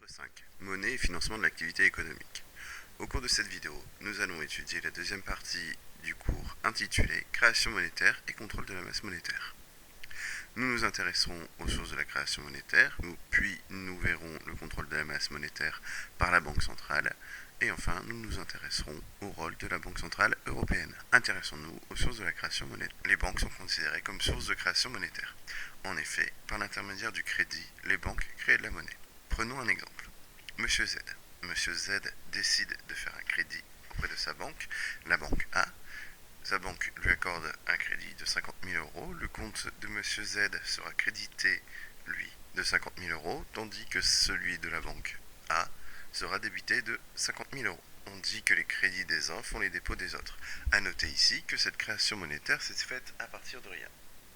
5. Monnaie et financement de l'activité économique. Au cours de cette vidéo, nous allons étudier la deuxième partie du cours intitulé Création monétaire et contrôle de la masse monétaire. Nous nous intéresserons aux sources de la création monétaire, puis nous verrons le contrôle de la masse monétaire par la Banque centrale, et enfin nous nous intéresserons au rôle de la Banque centrale européenne. Intéressons-nous aux sources de la création monétaire. Les banques sont considérées comme sources de création monétaire. En effet, par l'intermédiaire du crédit, les banques créent de la monnaie. Prenons un exemple. Monsieur Z. Monsieur Z décide de faire un crédit auprès de sa banque, la banque A. Sa banque lui accorde un crédit de 50 000 euros. Le compte de Monsieur Z sera crédité, lui, de 50 000 euros, tandis que celui de la banque A sera débité de 50 000 euros. On dit que les crédits des uns font les dépôts des autres. A noter ici que cette création monétaire s'est faite à partir de rien.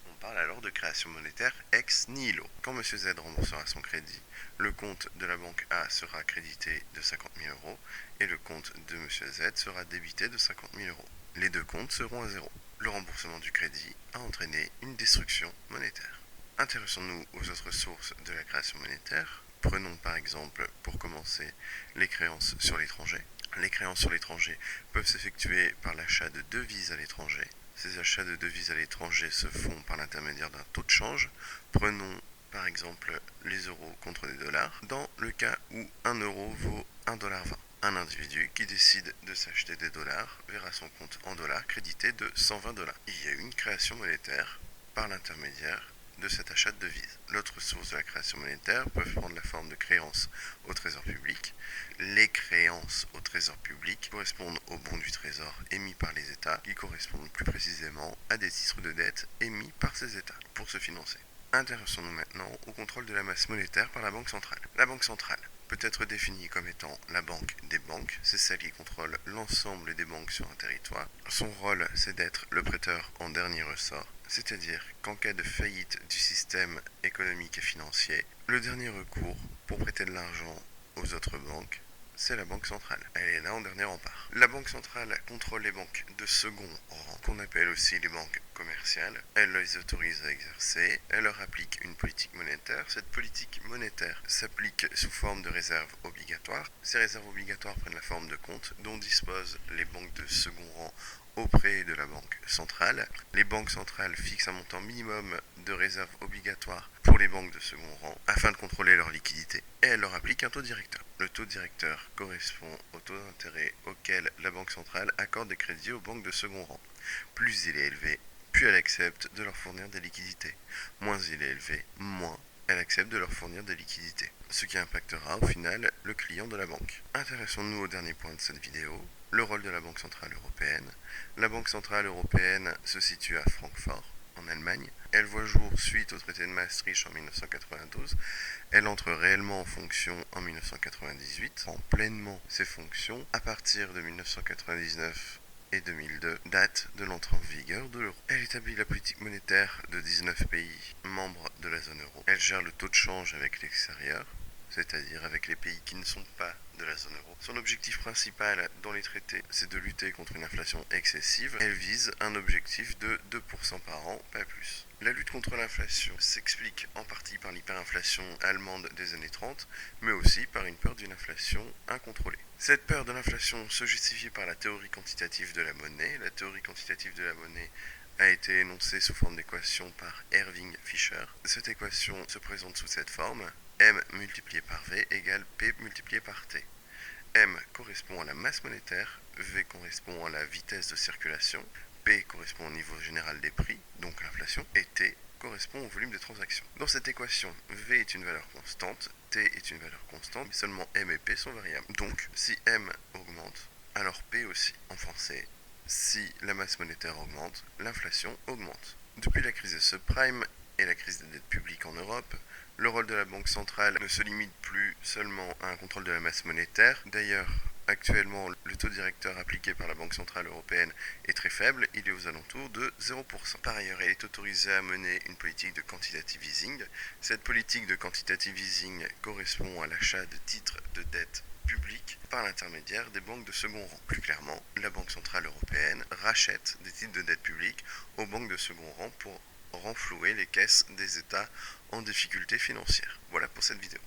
On parle alors de création monétaire ex nihilo. Quand M. Z remboursera son crédit, le compte de la banque A sera crédité de 50 000 euros et le compte de M. Z sera débité de 50 000 euros. Les deux comptes seront à zéro. Le remboursement du crédit a entraîné une destruction monétaire. Intéressons-nous aux autres sources de la création monétaire. Prenons par exemple, pour commencer, les créances sur l'étranger. Les créances sur l'étranger peuvent s'effectuer par l'achat de devises à l'étranger. Ces achats de devises à l'étranger se font par l'intermédiaire d'un taux de change. Prenons par exemple les euros contre des dollars, dans le cas où 1 euro vaut 1,20 $. Un individu qui décide de s'acheter des dollars verra son compte en dollars crédité de 120 $. Il y a eu une création monétaire par l'intermédiaire de cet achat de devises. L'autre source de la création monétaire peut prendre la forme de créances au trésor public. Les créances au trésor public correspondent aux bons du trésor émis par les États, qui correspondent plus précisément à des titres de dette émis par ces États pour se financer. Intéressons-nous maintenant au contrôle de la masse monétaire par la Banque centrale. La Banque centrale peut être définie comme étant la banque des banques, c'est celle qui contrôle l'ensemble des banques sur un territoire. Son rôle, c'est d'être le prêteur en dernier ressort, c'est-à-dire qu'en cas de faillite du système économique et financier, le dernier recours pour prêter de l'argent aux autres banques, c'est la Banque centrale. Elle est là en dernier rempart. La Banque centrale contrôle les banques de second rang, qu'on appelle aussi les banques commerciales. Elle les autorise à exercer, elle leur applique une politique monétaire. Cette politique monétaire s'applique sous forme de réserves obligatoires. Ces réserves obligatoires prennent la forme de comptes dont disposent les banques de second rang auprès de la Banque centrale. Les banques centrales fixent un montant minimum de réserves obligatoires pour les banques de second rang afin de contrôler leur liquidité, et elle leur applique un taux directeur. Le taux directeur correspond au taux d'intérêt auquel la Banque centrale accorde des crédits aux banques de second rang. Plus il est élevé, plus elle accepte de leur fournir des liquidités. Moins il est élevé, moins elle accepte de leur fournir des liquidités, ce qui impactera au final le client de la banque. Intéressons-nous au dernier point de cette vidéo, le rôle de la Banque centrale européenne. La Banque centrale européenne se situe à Francfort, en Allemagne. Elle voit jour suite au traité de Maastricht en 1992. Elle entre réellement en fonction en 1998, prend pleinement ses fonctions à partir de 1999 et 2002, date de l'entrée en vigueur de l'euro. Elle établit la politique monétaire de 19 pays membres de la zone euro. Elle gère le taux de change avec l'extérieur, c'est-à-dire avec les pays qui ne sont pas de la zone euro. Son objectif principal dans les traités, c'est de lutter contre une inflation excessive. Elle vise un objectif de 2% par an, pas plus. La lutte contre l'inflation s'explique en partie par l'hyperinflation allemande des années 30, mais aussi par une peur d'une inflation incontrôlée. Cette peur de l'inflation se justifie par la théorie quantitative de la monnaie. La théorie quantitative de la monnaie a été énoncée sous forme d'équation par Irving Fisher. Cette équation se présente sous cette forme: M multiplié par V égale P multiplié par T. M correspond à la masse monétaire, V correspond à la vitesse de circulation, P correspond au niveau général des prix, donc l'inflation, et T correspond au volume de transactions. Dans cette équation, V est une valeur constante, T est une valeur constante, mais seulement M et P sont variables. Donc, si M augmente, alors P aussi. En français, si la masse monétaire augmente, l'inflation augmente. Depuis la crise des subprimes et la crise des dettes publiques en Europe, le rôle de la Banque centrale ne se limite plus seulement à un contrôle de la masse monétaire. D'ailleurs, actuellement, le taux directeur appliqué par la Banque centrale européenne est très faible, il est aux alentours de 0%. Par ailleurs, elle est autorisée à mener une politique de quantitative easing. Cette politique de quantitative easing correspond à l'achat de titres de dette publique par l'intermédiaire des banques de second rang. Plus clairement, la Banque centrale européenne rachète des titres de dette publique aux banques de second rang pour renflouer les caisses des États en difficulté financière. Voilà pour cette vidéo.